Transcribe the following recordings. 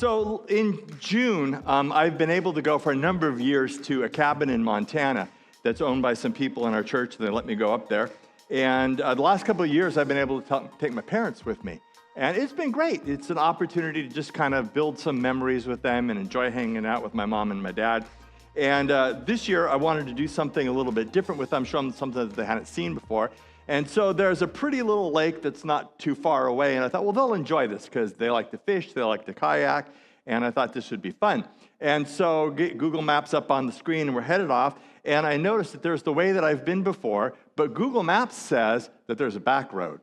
So in June, I've been able to go for a number of years to a cabin in Montana that's owned by some people in our church. They let me go up there. And the last couple of years, I've been able to take my parents with me. And it's been great. It's an opportunity to just kind of build some memories with them and enjoy hanging out with my mom and my dad. And this year, I wanted to do something a little bit different with them, show them something that they hadn't seen before. And so there's a pretty little lake that's not too far away. And I thought, well, they'll enjoy this because they like to fish, they like to kayak. And I thought this would be fun. And so Google Maps up on the screen, and we're headed off. And I noticed that there's the way that I've been before, but Google Maps says that there's a back road.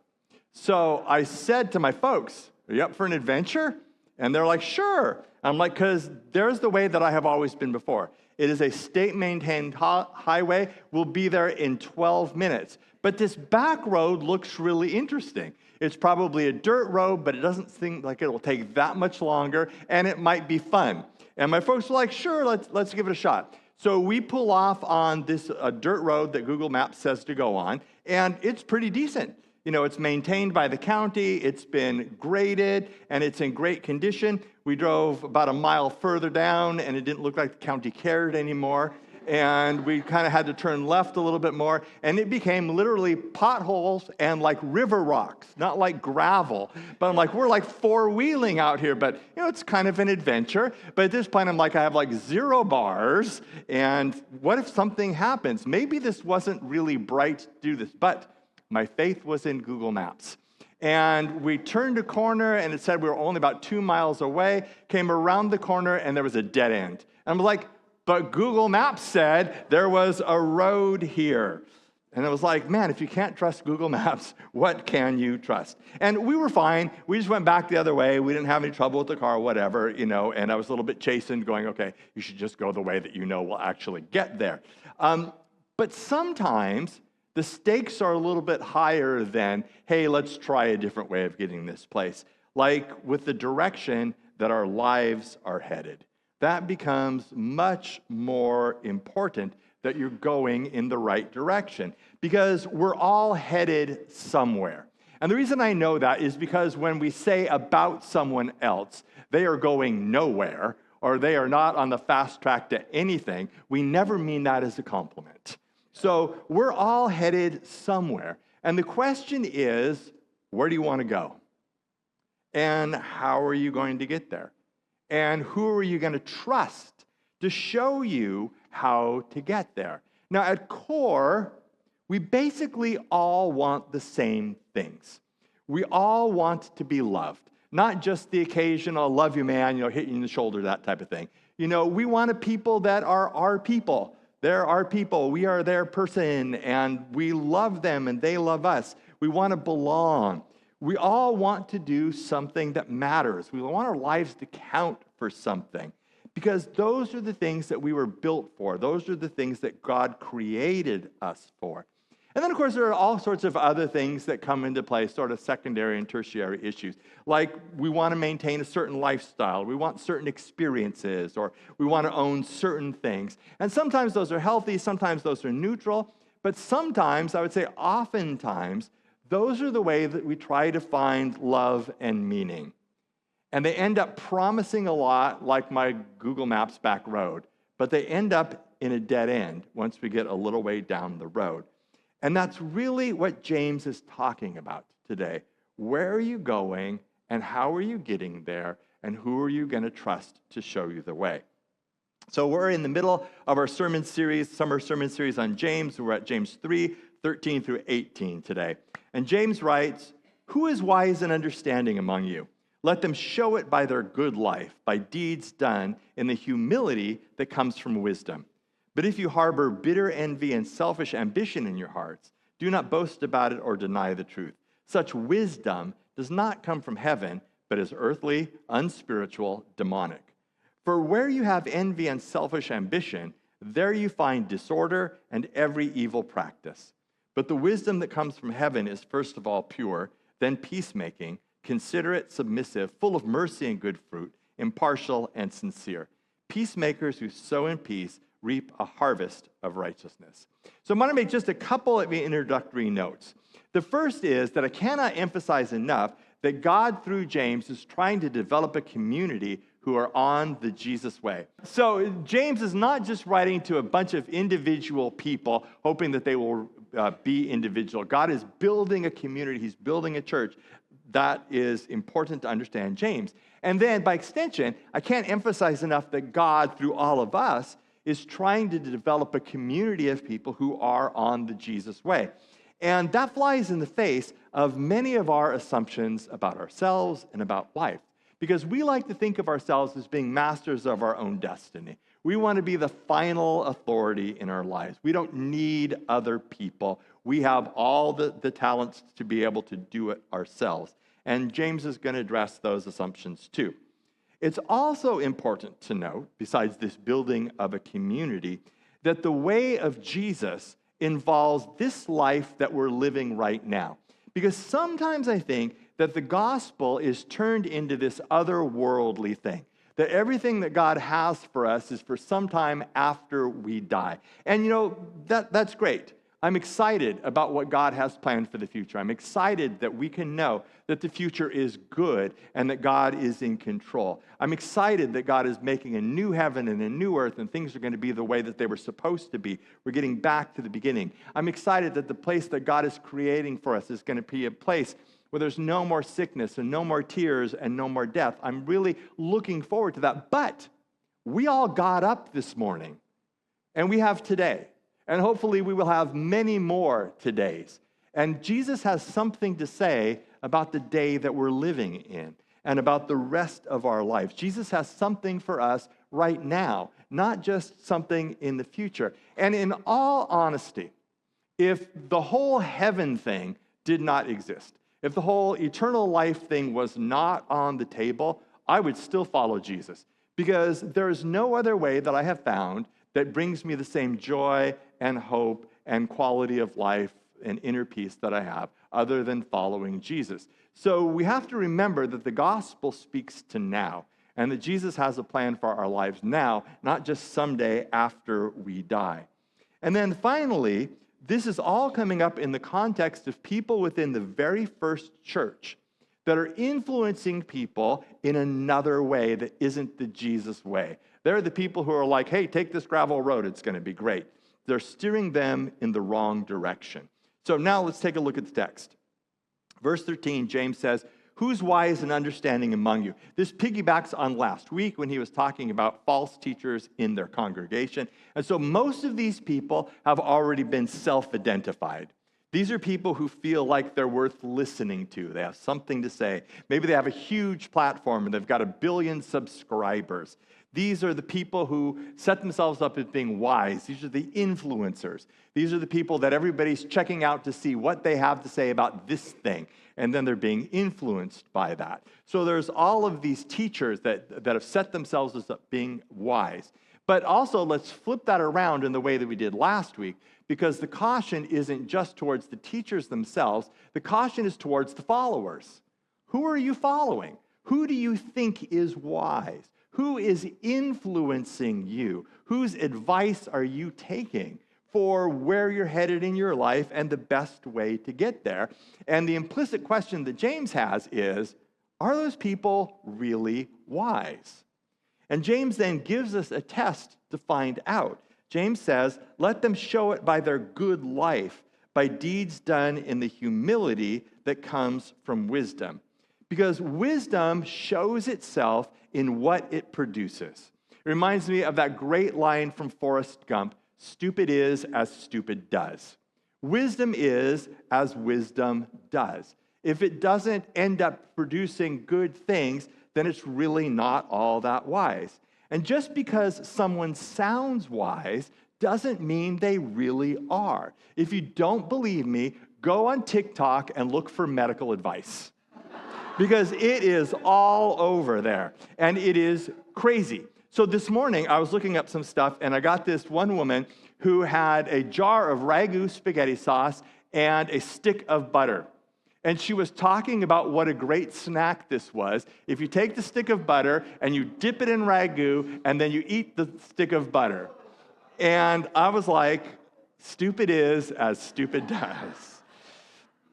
So I said to my folks, are you up for an adventure? And they're like, sure. I'm like, because there's the way that I have always been before. It is a state-maintained highway. We'll be there in 12 minutes. But this back road looks really interesting. It's probably a dirt road, but it doesn't seem like it will take that much longer, and it might be fun. And my folks were like, sure, let's give it a shot. So we pull off on this dirt road that Google Maps says to go on, and it's pretty decent. You know, it's maintained by the county, it's been graded, and it's in great condition. We drove about a mile further down, and it didn't look like the county cared anymore. And we kind of had to turn left a little bit more, and it became literally potholes and like river rocks, not like gravel. But I'm like, we're like four-wheeling out here, but you know, it's kind of an adventure. But at this point, I'm like, I have like 0 bars, and what if something happens? Maybe this wasn't really bright to do this, but my faith was in Google Maps. And we turned a corner, and it said we were only about 2 miles away, came around the corner, and there was a dead end. And I'm like, but Google Maps said there was a road here. And it was like, man, if you can't trust Google Maps, what can you trust? And we were fine. We just went back the other way. We didn't have any trouble with the car, whatever, you know, and I was a little bit chastened going, okay, you should just go the way that you know will actually get there. But sometimes the stakes are a little bit higher than, hey, let's try a different way of getting this place. Like with the direction that our lives are headed. That becomes much more important that you're going in the right direction because we're all headed somewhere. And the reason I know that is because when we say about someone else, they are going nowhere or they are not on the fast track to anything, we never mean that as a compliment. So we're all headed somewhere. And the question is, where do you want to go? And how are you going to get there? And who are you going to trust to show you how to get there? Now, at core, we basically all want the same things. We all want to be loved, not just the occasional love you, man, you know, hit you in the shoulder, that type of thing. You know, we want a people that are our people. They're our people. We are their person, and we love them, and they love us. We want to belong. We all want to do something that matters. We want our lives to count for something because those are the things that we were built for. Those are the things that God created us for. And then, of course, there are all sorts of other things that come into play, sort of secondary and tertiary issues. Like we want to maintain a certain lifestyle. We want certain experiences, or we want to own certain things. And sometimes those are healthy. Sometimes those are neutral. But sometimes, I would say oftentimes, those are the way that we try to find love and meaning. And they end up promising a lot, like my Google Maps back road, but they end up in a dead end once we get a little way down the road. And that's really what James is talking about today. Where are you going, and how are you getting there, and who are you going to trust to show you the way? So we're in the middle of our sermon series, summer sermon series on James. We're at James 3, 13 through 18 today. And James writes, "Who is wise and understanding among you? Let them show it by their good life, by deeds done in the humility that comes from wisdom. But if you harbor bitter envy and selfish ambition in your hearts, do not boast about it or deny the truth. Such wisdom does not come from heaven, but is earthly, unspiritual, demonic. For where you have envy and selfish ambition, there you find disorder and every evil practice. But the wisdom that comes from heaven is first of all pure, then peacemaking, considerate, submissive, full of mercy and good fruit, impartial and sincere. Peacemakers who sow in peace reap a harvest of righteousness." So I'm going to make just a couple of introductory notes. The first is that I cannot emphasize enough that God, through James, is trying to develop a community who who are on the Jesus way. So James is not just writing to a bunch of individual people, hoping that they will be individual. God is building a community. He's building a church. That is important to understand James. And then, by extension, I can't emphasize enough that God, through all of us, is trying to develop a community of people who are on the Jesus way. And that flies in the face of many of our assumptions about ourselves and about life. Because we like to think of ourselves as being masters of our own destiny. We want to be the final authority in our lives. We don't need other people. We have all the talents to be able to do it ourselves. And James is going to address those assumptions too. It's also important to note, besides this building of a community, that the way of Jesus involves this life that we're living right now. Because sometimes I think that the gospel is turned into this otherworldly thing, that everything that God has for us is for some time after we die. And you know, that's great. I'm excited about what God has planned for the future. I'm excited that we can know that the future is good and that God is in control. I'm excited that God is making a new heaven and a new earth and things are going to be the way that they were supposed to be. We're getting back to the beginning. I'm excited that the place that God is creating for us is going to be a place where there's no more sickness and no more tears and no more death. I'm really looking forward to that. But we all got up this morning, and we have today. And hopefully we will have many more todays. And Jesus has something to say about the day that we're living in and about the rest of our life. Jesus has something for us right now, not just something in the future. And in all honesty, if the whole heaven thing did not exist, if the whole eternal life thing was not on the table, I would still follow Jesus. Because there is no other way that I have found that brings me the same joy and hope and quality of life and inner peace that I have other than following Jesus. So we have to remember that the gospel speaks to now and that Jesus has a plan for our lives now, not just someday after we die. And then finally, this is all coming up in the context of people within the very first church that are influencing people in another way that isn't the Jesus way. They're the people who are like, hey, take this gravel road, it's going to be great. They're steering them in the wrong direction. So now let's take a look at the text. Verse 13, James says, who's wise and understanding among you? This piggybacks on last week when he was talking about false teachers in their congregation. And so most of these people have already been self-identified. These are people who feel like they're worth listening to. They have something to say. Maybe they have a huge platform and they've got 1 billion subscribers. These are the people who set themselves up as being wise. These are the influencers. These are the people that everybody's checking out to see what they have to say about this thing. And then they're being influenced by that. So there's all of these teachers that have set themselves as being wise. But also, let's flip that around in the way that we did last week, because the caution isn't just towards the teachers themselves. The caution is towards the followers. Who are you following? Who do you think is wise? Who is influencing you? Whose advice are you taking for where you're headed in your life and the best way to get there? And the implicit question that James has is, are those people really wise? And James then gives us a test to find out. James says, let them show it by their good life, by deeds done in the humility that comes from wisdom. Because wisdom shows itself in what it produces. It reminds me of that great line from Forrest Gump, stupid is as stupid does. Wisdom is as wisdom does. If it doesn't end up producing good things, then it's really not all that wise. And just because someone sounds wise doesn't mean they really are. If you don't believe me, go on TikTok and look for medical advice. Because it is all over there, and it is crazy. So this morning, I was looking up some stuff, and I got this one woman who had a jar of ragu spaghetti sauce and a stick of butter. And she was talking about what a great snack this was. If you take the stick of butter and you dip it in ragu, and then you eat the stick of butter. And I was like, stupid is as stupid does.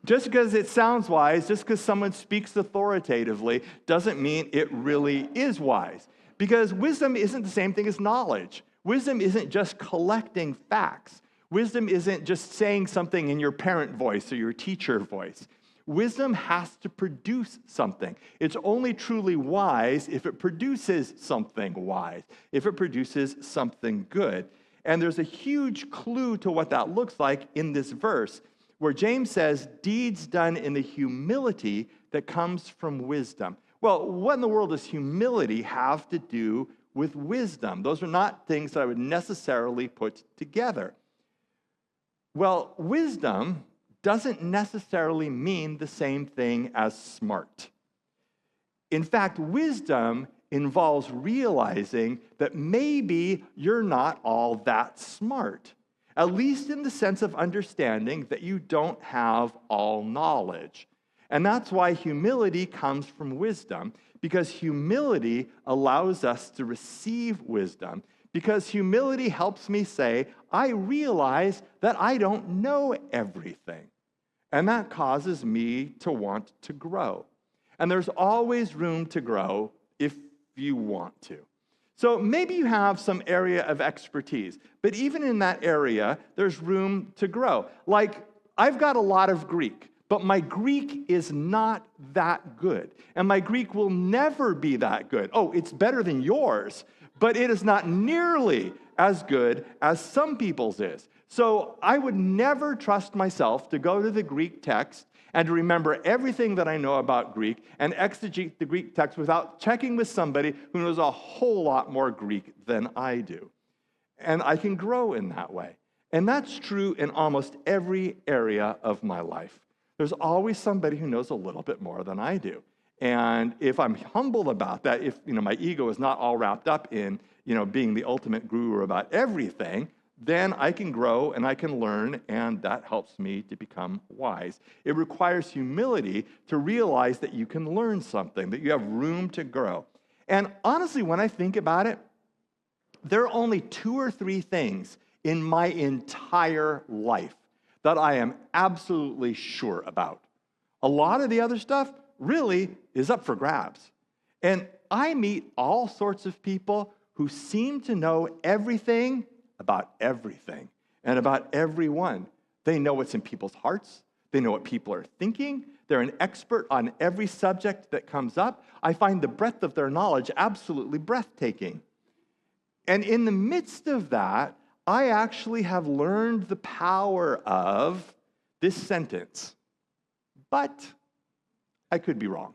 Just because it sounds wise, just because someone speaks authoritatively, doesn't mean it really is wise. because wisdom isn't the same thing as knowledge. Wisdom isn't just collecting facts. Wisdom isn't just saying something in your parent voice or your teacher voice. Wisdom has to produce something. It's only truly wise if it produces something wise, if it produces something good. And there's a huge clue to what that looks like in this verse, where James says, deeds done in the humility that comes from wisdom. Well, what in the world does humility have to do with wisdom? Those are not things that I would necessarily put together. Well, wisdom doesn't necessarily mean the same thing as smart. In fact, wisdom involves realizing that maybe you're not all that smart, at least in the sense of understanding that you don't have all knowledge. And that's why humility comes from wisdom, because humility allows us to receive wisdom, because humility helps me say, I realize that I don't know everything. And that causes me to want to grow. And there's always room to grow if you want to. So maybe you have some area of expertise, but even in that area, there's room to grow. Like, I've got a lot of Greek, but my Greek is not that good. And my Greek will never be that good. Oh, it's better than yours, but it is not nearly as good as some people's is. So I would never trust myself to go to the Greek text and to remember everything that I know about Greek and exegete the Greek text without checking with somebody who knows a whole lot more Greek than I do. And I can grow in that way. And that's true in almost every area of my life. There's always somebody who knows a little bit more than I do. And if I'm humble about that, if my ego is not all wrapped up in being the ultimate guru about everything, then I can grow and I can learn, and that helps me to become wise. It requires humility to realize that you can learn something, that you have room to grow. And honestly, when I think about it, there are only 2 or 3 things in my entire life that I am absolutely sure about. A lot of the other stuff really is up for grabs. And I meet all sorts of people who seem to know everything about everything and about everyone. They know what's in people's hearts. They know what people are thinking. They're an expert on every subject that comes up. I find the breadth of their knowledge absolutely breathtaking. And in the midst of that, I actually have learned the power of this sentence. But I could be wrong.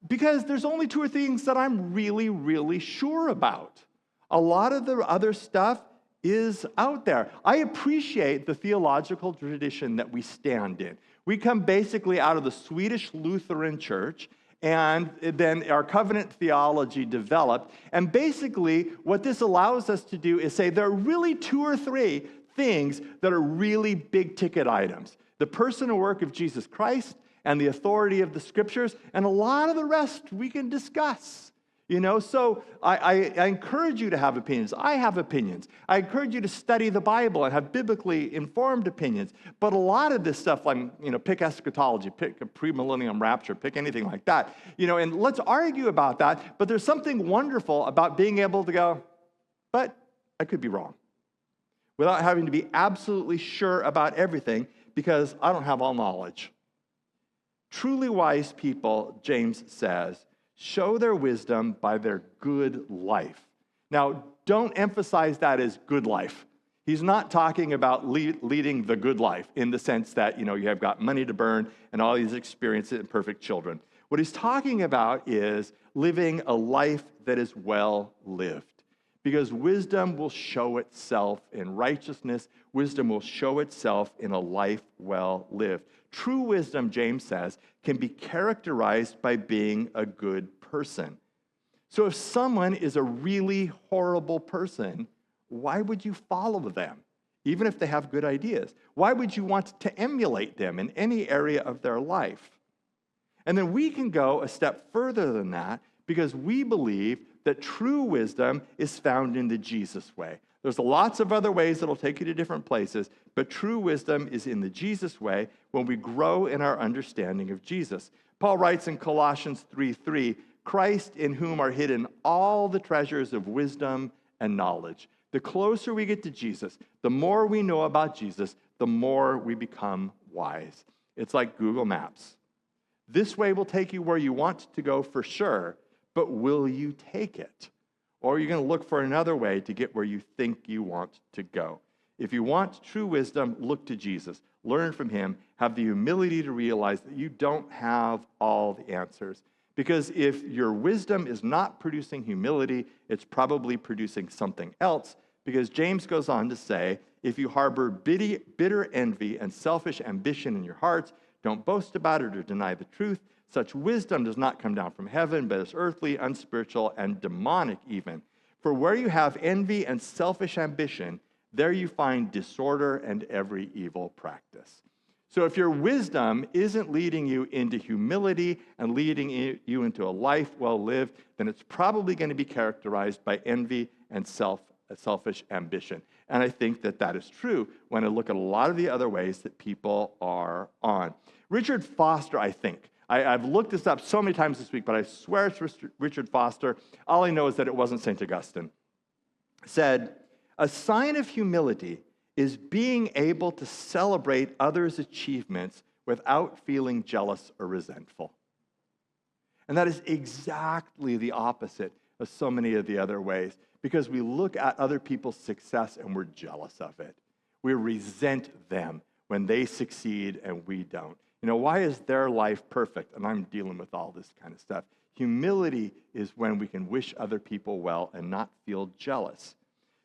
Because there's only 2 or 3 things that I'm really, really sure about. A lot of the other stuff is out there. I appreciate the theological tradition that we stand in. We come basically out of the Swedish Lutheran Church, and then our covenant theology developed. And basically, what this allows us to do is say there are really 2 or 3 things that are really big ticket items. The person and work of Jesus Christ and the authority of the Scriptures, and a lot of the rest we can discuss. So I encourage you to have opinions. I have opinions. I encourage you to study the Bible and have biblically informed opinions. But a lot of this stuff, like, pick eschatology, pick a premillennium rapture, pick anything like that, and let's argue about that. But there's something wonderful about being able to go, but I could be wrong, without having to be absolutely sure about everything, because I don't have all knowledge. Truly wise people, James says, show their wisdom by their good life. Now, don't emphasize that as good life. He's not talking about leading the good life in the sense that, you have got money to burn and all these experiences and perfect children. What he's talking about is living a life that is well lived. Because wisdom will show itself in righteousness. Wisdom will show itself in a life well lived. True wisdom, James says, can be characterized by being a good person. So if someone is a really horrible person, why would you follow them, even if they have good ideas? Why would you want to emulate them in any area of their life? And then we can go a step further than that, because we believe that true wisdom is found in the Jesus way. There's lots of other ways that'll take you to different places, but true wisdom is in the Jesus way when we grow in our understanding of Jesus. Paul writes in Colossians 3:3, Christ, in whom are hidden all the treasures of wisdom and knowledge. The closer we get to Jesus, the more we know about Jesus, the more we become wise. It's like Google Maps. This way will take you where you want to go for sure, but will you take it? Or are you going to look for another way to get where you think you want to go? If you want true wisdom, look to Jesus. Learn from him. Have the humility to realize that you don't have all the answers. Because if your wisdom is not producing humility, it's probably producing something else. Because James goes on to say, if you harbor bitter envy and selfish ambition in your hearts, don't boast about it or deny the truth. Such wisdom does not come down from heaven, but is earthly, unspiritual, and demonic even. For where you have envy and selfish ambition, there you find disorder and every evil practice. So if your wisdom isn't leading you into humility and leading you into a life well lived, then it's probably going to be characterized by envy and selfish ambition. And I think that that is true when I look at a lot of the other ways that people are on. Richard Foster, I think, I've looked this up so many times this week, but I swear it's Richard Foster. All I know is that it wasn't St. Augustine. Said, a sign of humility is being able to celebrate others' achievements without feeling jealous or resentful. And that is exactly the opposite of so many of the other ways, because we look at other people's success and we're jealous of it. We resent them when they succeed and we don't. You know, why is their life perfect? And I'm dealing with all this kind of stuff. Humility is when we can wish other people well and not feel jealous.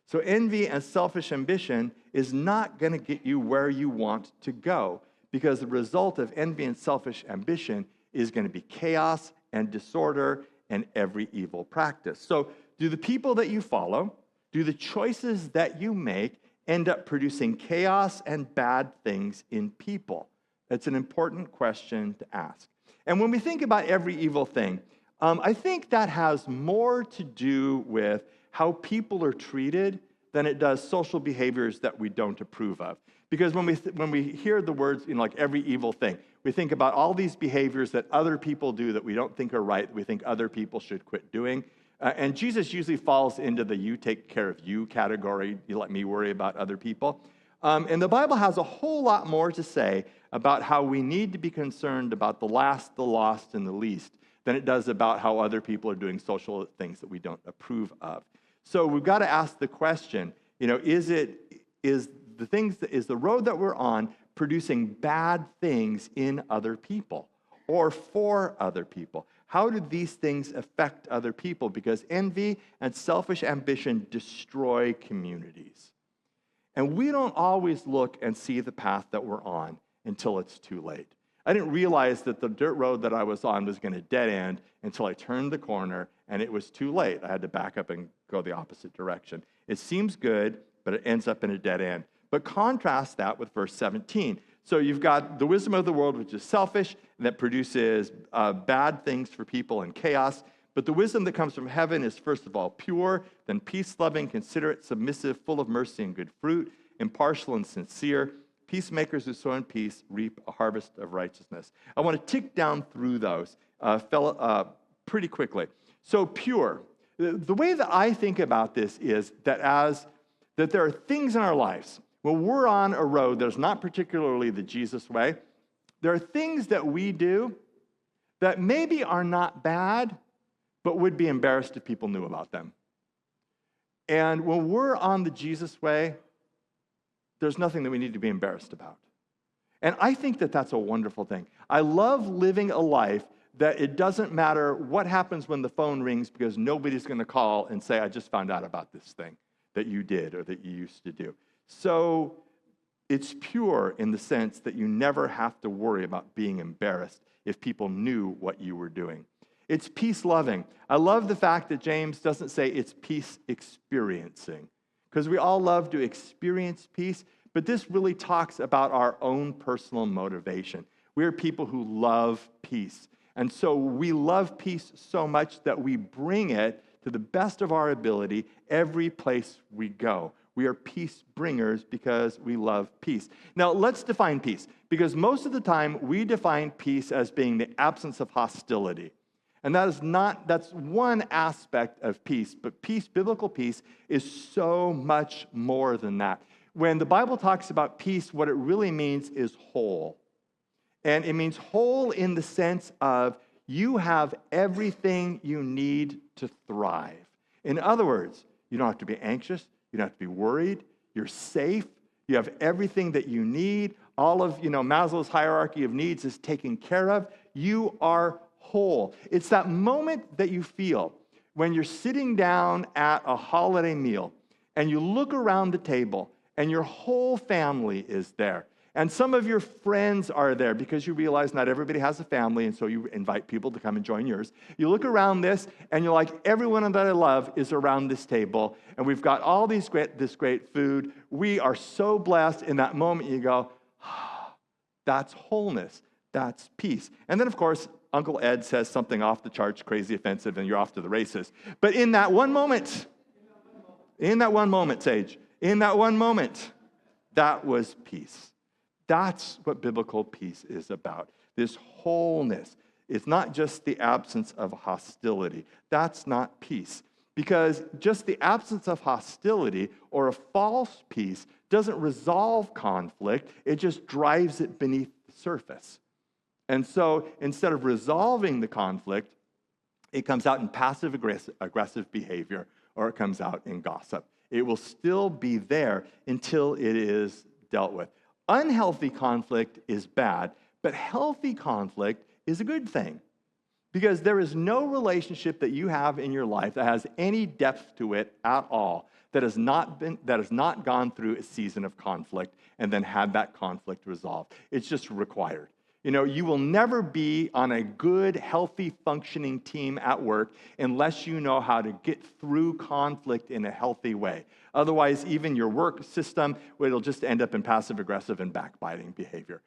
So envy and selfish ambition is not going to get you where you want to go, because the result of envy and selfish ambition is going to be chaos and disorder and every evil practice. So do the people that you follow, do the choices that you make end up producing chaos and bad things in people? That's an important question to ask. And when we think about every evil thing, I think that has more to do with how people are treated than it does social behaviors that we don't approve of. Because when we hear the words, like every evil thing, we think about all these behaviors that other people do that we don't think are right, that we think other people should quit doing. And Jesus usually falls into the you take care of you category. You let me worry about other people. And the Bible has a whole lot more to say about how we need to be concerned about the last, the lost, and the least than it does about how other people are doing social things that we don't approve of. So we've got to ask the question, is the road that we're on producing bad things in other people or for other people? How do these things affect other people? Because envy and selfish ambition destroy communities. And we don't always look and see the path that we're on until it's too late. I didn't realize that the dirt road that I was on was going to dead end until I turned the corner and it was too late. I had to back up and go the opposite direction. It seems good, but it ends up in a dead end. But contrast that with verse 17. So you've got the wisdom of the world, which is selfish, and that produces bad things for people and chaos. But the wisdom that comes from heaven is, first of all, pure, then peace-loving, considerate, submissive, full of mercy and good fruit, impartial and sincere. Peacemakers who sow in peace reap a harvest of righteousness. I want to tick down through those pretty quickly. So pure. The way that I think about this is that there are things in our lives, when we're on a road that's not particularly the Jesus way, there are things that we do that maybe are not bad, but would be embarrassed if people knew about them. And when we're on the Jesus way, there's nothing that we need to be embarrassed about. And I think that that's a wonderful thing. I love living a life that it doesn't matter what happens when the phone rings, because nobody's going to call and say, I just found out about this thing that you did or that you used to do. So it's pure in the sense that you never have to worry about being embarrassed if people knew what you were doing. It's peace-loving. I love the fact that James doesn't say it's peace-experiencing, because we all love to experience peace, but this really talks about our own personal motivation. We are people who love peace. And so we love peace so much that we bring it to the best of our ability every place we go. We are peace bringers because we love peace. Now, let's define peace, because most of the time we define peace as being the absence of hostility. And that's one aspect of peace. But peace, biblical peace, is so much more than that. When the Bible talks about peace, what it really means is whole. And it means whole in the sense of you have everything you need to thrive. In other words, you don't have to be anxious. You don't have to be worried. You're safe. You have everything that you need. All of, Maslow's hierarchy of needs is taken care of. You are whole. It's that moment that you feel when you're sitting down at a holiday meal and you look around the table and your whole family is there. And some of your friends are there because you realize not everybody has a family, and so you invite people to come and join yours. You look around this, and you're like, everyone that I love is around this table, and we've got all this great food. We are so blessed. In that moment, you go, that's wholeness. That's peace. And then, of course, Uncle Ed says something off the charts, crazy offensive, and you're off to the races. But in that one moment, Sage, that was peace. That's what biblical peace is about, this wholeness. It's not just the absence of hostility. That's not peace. Because just the absence of hostility or a false peace doesn't resolve conflict. It just drives it beneath the surface. And so instead of resolving the conflict, it comes out in passive-aggressive behavior, or it comes out in gossip. It will still be there until it is dealt with. Unhealthy conflict is bad, but healthy conflict is a good thing, because there is no relationship that you have in your life that has any depth to it at all that has not gone through a season of conflict and then had that conflict resolved. It's just required. You will never be on a good, healthy, functioning team at work unless you know how to get through conflict in a healthy way. Otherwise, even your work system, it'll just end up in passive-aggressive and backbiting behavior.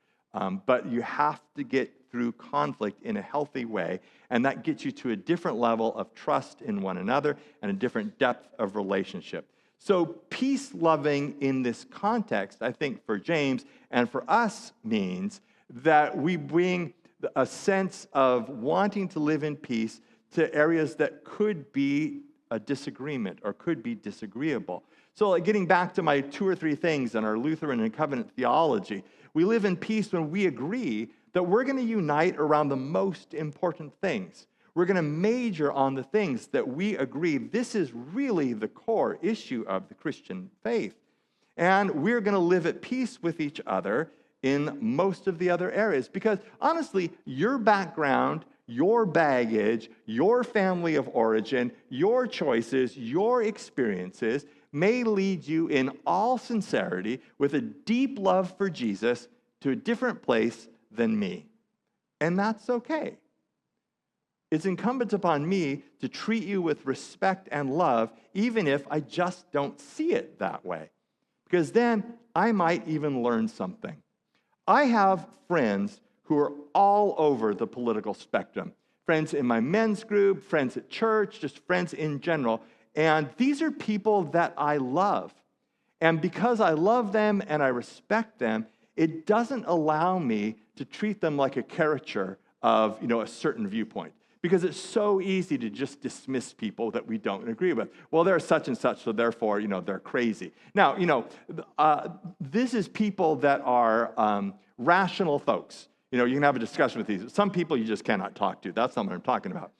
But you have to get through conflict in a healthy way, and that gets you to a different level of trust in one another and a different depth of relationship. So peace-loving in this context, I think for James and for us, means that we bring a sense of wanting to live in peace to areas that could be a disagreement or could be disagreeable. So getting back to my 2 or 3 things in our Lutheran and covenant theology, we live in peace when we agree that we're going to unite around the most important things. We're going to major on the things that we agree this is really the core issue of the Christian faith. And we're going to live at peace with each other in most of the other areas. Because honestly, your background, your baggage, your family of origin, your choices, your experiences may lead you in all sincerity with a deep love for Jesus to a different place than me. And that's okay. It's incumbent upon me to treat you with respect and love, even if I just don't see it that way. Because then I might even learn something. I have friends who are all over the political spectrum. Friends in my men's group, friends at church, just friends in general. And these are people that I love. And because I love them and I respect them, it doesn't allow me to treat them like a caricature of, a certain viewpoint. Because it's so easy to just dismiss people that we don't agree with. Well, they're such and such, so therefore, they're crazy. Now, this is people that are rational folks. You can have a discussion with these. Some people you just cannot talk to. That's not what I'm talking about.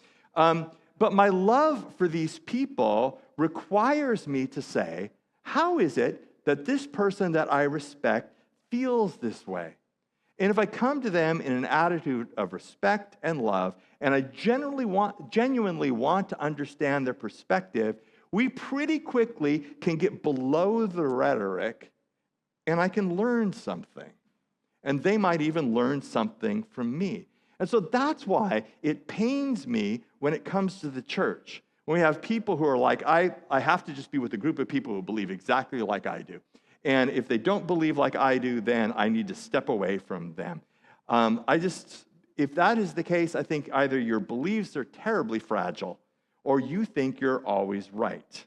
But my love for these people requires me to say, how is it that this person that I respect feels this way? And if I come to them in an attitude of respect and love, and I genuinely want to understand their perspective, we pretty quickly can get below the rhetoric, and I can learn something. And they might even learn something from me. And so that's why it pains me when it comes to the church. When we have people who are like, I have to just be with a group of people who believe exactly like I do. And if they don't believe like I do, then I need to step away from them. If that is the case, I think either your beliefs are terribly fragile or you think you're always right.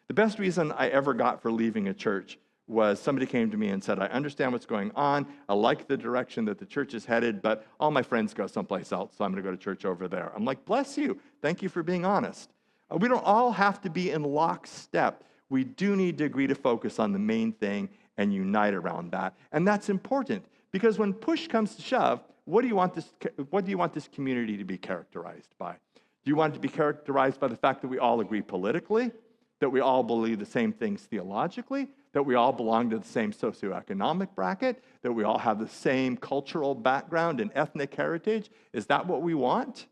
The best reason I ever got for leaving a church was somebody came to me and said, I understand what's going on. I like the direction that the church is headed, but all my friends go someplace else, so I'm going to go to church over there. I'm like, bless you. Thank you for being honest. We don't all have to be in lockstep. We do need to agree to focus on the main thing and unite around that. And that's important because when push comes to shove, what do you want this community to be characterized by? Do you want it to be characterized by the fact that we all agree politically, that we all believe the same things theologically, that we all belong to the same socioeconomic bracket, that we all have the same cultural background and ethnic heritage? Is that what we want?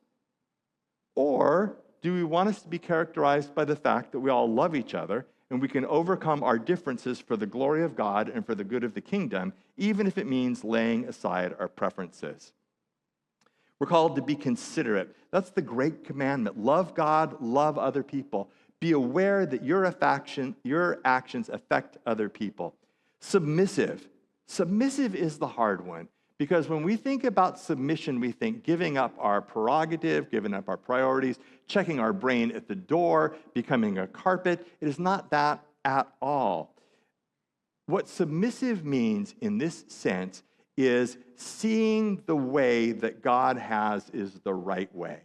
Or do we want us to be characterized by the fact that we all love each other and we can overcome our differences for the glory of God and for the good of the kingdom, even if it means laying aside our preferences? We're called to be considerate. That's the great commandment. Love God, love other people. Be aware that your actions affect other people. Submissive. Submissive is the hard one because when we think about submission, we think giving up our prerogative, giving up our priorities, checking our brain at the door, becoming a carpet. It is not that at all. What submissive means in this sense is seeing the way that God has is the right way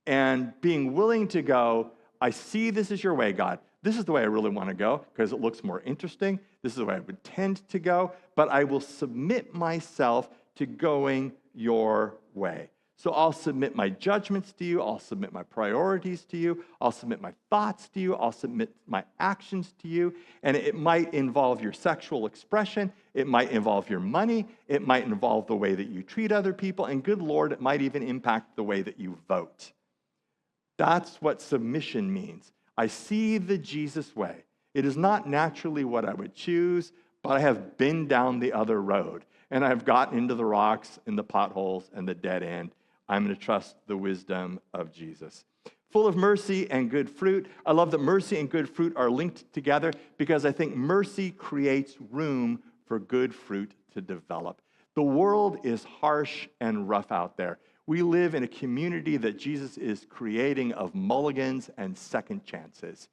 and being willing to go, I see this is your way, God. This is the way I really want to go because it looks more interesting. This is the way I would tend to go, but I will submit myself to going your way. So I'll submit my judgments to you. I'll submit my priorities to you. I'll submit my thoughts to you. I'll submit my actions to you. And it might involve your sexual expression. It might involve your money. It might involve the way that you treat other people. And good Lord, it might even impact the way that you vote. That's what submission means. I see the Jesus way. It is not naturally what I would choose, but I have been down the other road, and I've gotten into the rocks and the potholes and the dead end. I'm going to trust the wisdom of Jesus. Full of mercy and good fruit. I love that mercy and good fruit are linked together because I think mercy creates room for good fruit to develop. The world is harsh and rough out there. We live in a community that Jesus is creating of mulligans and second chances.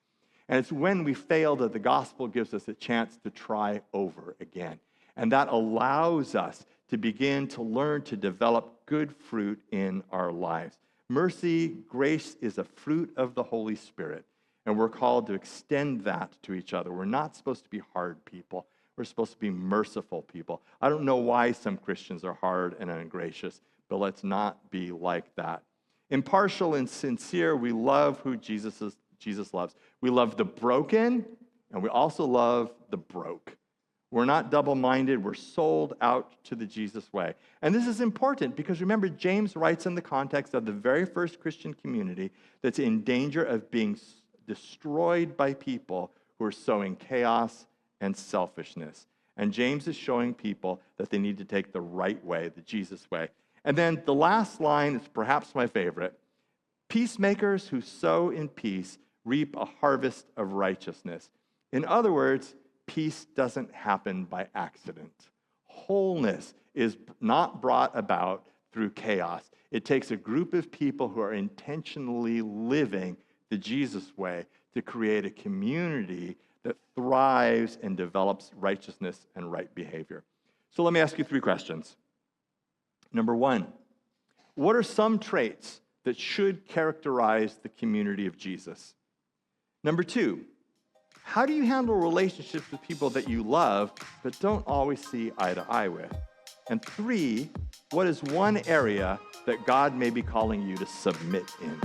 And it's when we fail that the gospel gives us a chance to try over again. And that allows us to begin to learn to develop good fruit in our lives. Mercy, grace is a fruit of the Holy Spirit. And we're called to extend that to each other. We're not supposed to be hard people. We're supposed to be merciful people. I don't know why some Christians are hard and ungracious, but let's not be like that. Impartial and sincere, we love who Jesus loves. We love the broken, and we also love the broke. We're not double-minded. We're sold out to the Jesus way. And this is important because remember, James writes in the context of the very first Christian community that's in danger of being destroyed by people who are sowing chaos and selfishness. And James is showing people that they need to take the right way, the Jesus way. And then the last line is perhaps my favorite. Peacemakers who sow in peace reap a harvest of righteousness. In other words, peace doesn't happen by accident. Wholeness is not brought about through chaos. It takes a group of people who are intentionally living the Jesus way to create a community that thrives and develops righteousness and right behavior. So let me ask you 3 questions. Number 1, what are some traits that should characterize the community of Jesus? Number 2, how do you handle relationships with people that you love but don't always see eye to eye with? And 3, what is one area that God may be calling you to submit in?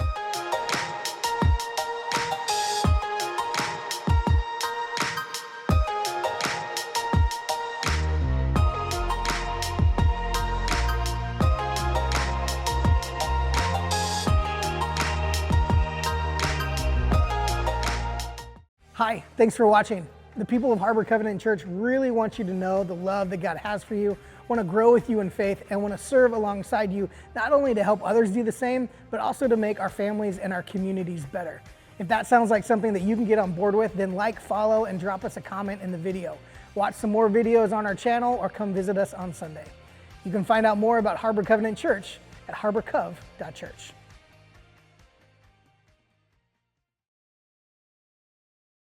Hi, thanks for watching. The people of Harbor Covenant Church really want you to know the love that God has for you, want to grow with you in faith, and want to serve alongside you, not only to help others do the same, but also to make our families and our communities better. If that sounds like something that you can get on board with, then like, follow, and drop us a comment in the video. Watch some more videos on our channel or come visit us on Sunday. You can find out more about Harbor Covenant Church at harborcov.church.